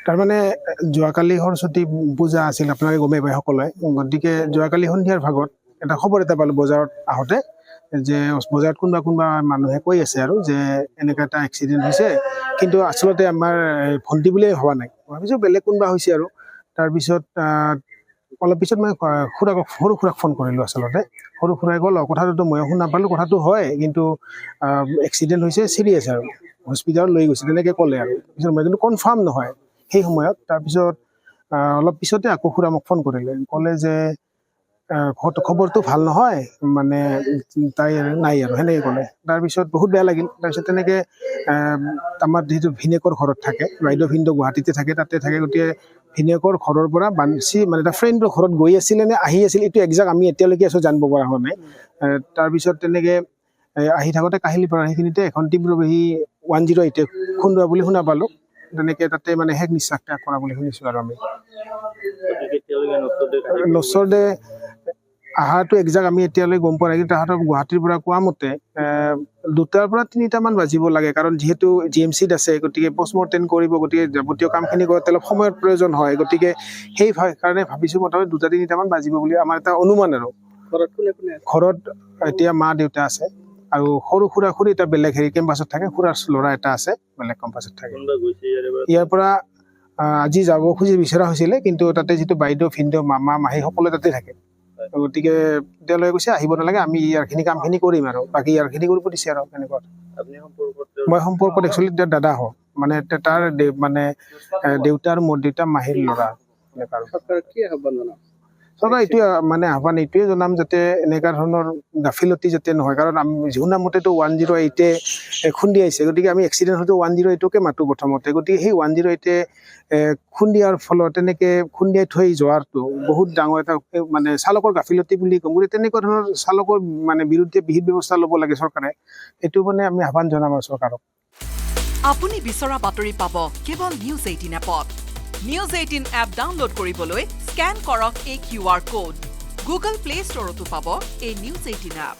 তাৰমানে যোৱাকালি সৰস্বতী পূজা আছিল, আপোনালোকে গমেই পায় সকলোৱে। গতিকে যোৱাকালি সন্ধিয়াৰ ভাগত এটা খবৰ এটা পালোঁ বজাৰত আহোঁতে, যে বজাৰত কোনোবা মানুহে কৈ আছে আৰু যে এনেকুৱা এটা এক্সিডেণ্ট হৈছে, কিন্তু আচলতে আমাৰ ভণ্টি বুলিয়ে ভবা নাই, ভাবিছোঁ বেলেগ কোনোবা হৈছে আৰু। তাৰপিছত অলপ পিছত মই সৰু খুৰাক ফোন কৰিলোঁ। আচলতে সৰু খুৰাই ক'ল, কথাটোতো ময়ো শুনা পালোঁ, কথাটো হয়, কিন্তু এক্সিডেণ্ট হৈছে, চিৰিয়াছ আৰু হস্পিটেলত লৈ গৈছে তেনেকৈ ক'লে আৰু। পিছত মই কিন্তু কনফাৰ্ম নহয় সেই সময়ত। তাৰপিছত অলপ পিছতে আকৌ খুৰা মোক ফোন কৰিলে, ক'লে যে খবৰটো ভাল নহয়, মানে তাই নাই আৰু সেনেকৈ ক'লে। তাৰপিছত বহুত বেয়া লাগিল। তাৰপিছত তেনেকৈ আমাৰ যিহেতু ভিনেকৰ ঘৰত থাকে, বাইদেউ ভিনদেউ গুৱাহাটীতে থাকে, তাতে থাকে। গতিকে ভিনেকৰ ঘৰৰ পৰা বাঞ্চি মানে এটা ফ্ৰেণ্ডৰ ঘৰত গৈ আছিলে নে আহি আছিল, এইটো একজাক্ট আমি এতিয়ালৈকে জানিব পৰা হোৱা নাই। তাৰপিছত তেনেকৈ আহি থাকোঁতে কাহিলীপাৰা সেইখিনিতে এখন তীব্ৰবেহী 108 খুন্দোৱা বুলি শুনা পালোঁ। তেনেকৈ তাতে মানে শেষ নিশ্বাস ত্যাগ কৰা বুলি শুনিছোঁ আৰু আমি। নচৰদে আহাৰটো একজাক্ট আমি এতিয়ালৈ গম পোৱা নাই, কিন্তু তাহাঁতৰ গুৱাহাটীৰ পৰা কোৱা মতে 2টাৰ পৰা 3টামান বাজিব লাগে, কাৰণ যিহেতু GMCত আছে, গতিকে পষ্টমৰ্টেম কৰিব, গতিকে যাৱতীয় কামখিনি কৰোঁতে অলপ সময়ৰ প্ৰয়োজন হয়। গতিকে সেই কাৰণে ভাবিছোঁ মোটামুটি 2-3টামান বাজিব বুলি আমাৰ এটা অনুমান আৰু। ঘৰত এতিয়া মা দেউতা আছে, আৰু সৰু খুৰী এটা বেলেগ কেম্পাছত থাকে, খুৰাৰ ল'ৰা এটা আছে বেলেগ কেম্পাছত থাকে। ইয়াৰ পৰা আজি যাব খুজি বিচৰা হৈছিলে, কিন্তু তাতে যিটো বাইদেউ ভিনদেউ মামা মাহী সকলোৱে তাতে থাকে। গতিকে তেওঁলোকে কৈছে আহিব নালাগে, আমি ইয়াৰখিনি কামখিনি কৰিম আৰু বাকী ইয়াৰখিনি কৰিব দিছে আৰু তেনেকুৱা। মই সম্পৰ্কত একচুৱেলি তেওঁৰ দাদা হওঁ, মানে তাৰ মানে দেউতা আৰু মোৰ দেউতা মাহীৰ ল'ৰা। চৰকাৰ এইটোৱে মানে আহ্বান এইটোৱে জনাম, যাতে এনেকুৱা ধৰণৰ গাফিলতি যাতে নহয়। কাৰণ আমি শুনা মতেতো 108 খুন্দিয়াইছে, গতিকে আমি এক্সিডেণ্ট হয়তো 108কে মাতোঁ প্ৰথমতে। গতিকে সেই 108 খুন্দিয়াৰ ফলত তেনেকৈ খুন্দিয়াই থৈ যোৱাটো বহুত ডাঙৰ এটা মানে চালকৰ গাফিলতি বুলি ক'ম। গতিকে তেনেকুৱা ধৰণৰ চালকৰ মানে বিৰুদ্ধে বিহিত ব্যৱস্থা ল'ব লাগে চৰকাৰে, সেইটো মানে আমি আহ্বান জনাম আৰু চৰকাৰক। আপুনি বিচৰা বাতৰি পাব কেৱল নিউজ 18 এপত। নিউজ 18 এপ ডাউনলোড কৰিবলৈ স্কেন কৰক এই QR কোড। গুগল প্লে ষ্টৰতো পাব এই নিউজ 18 এপ।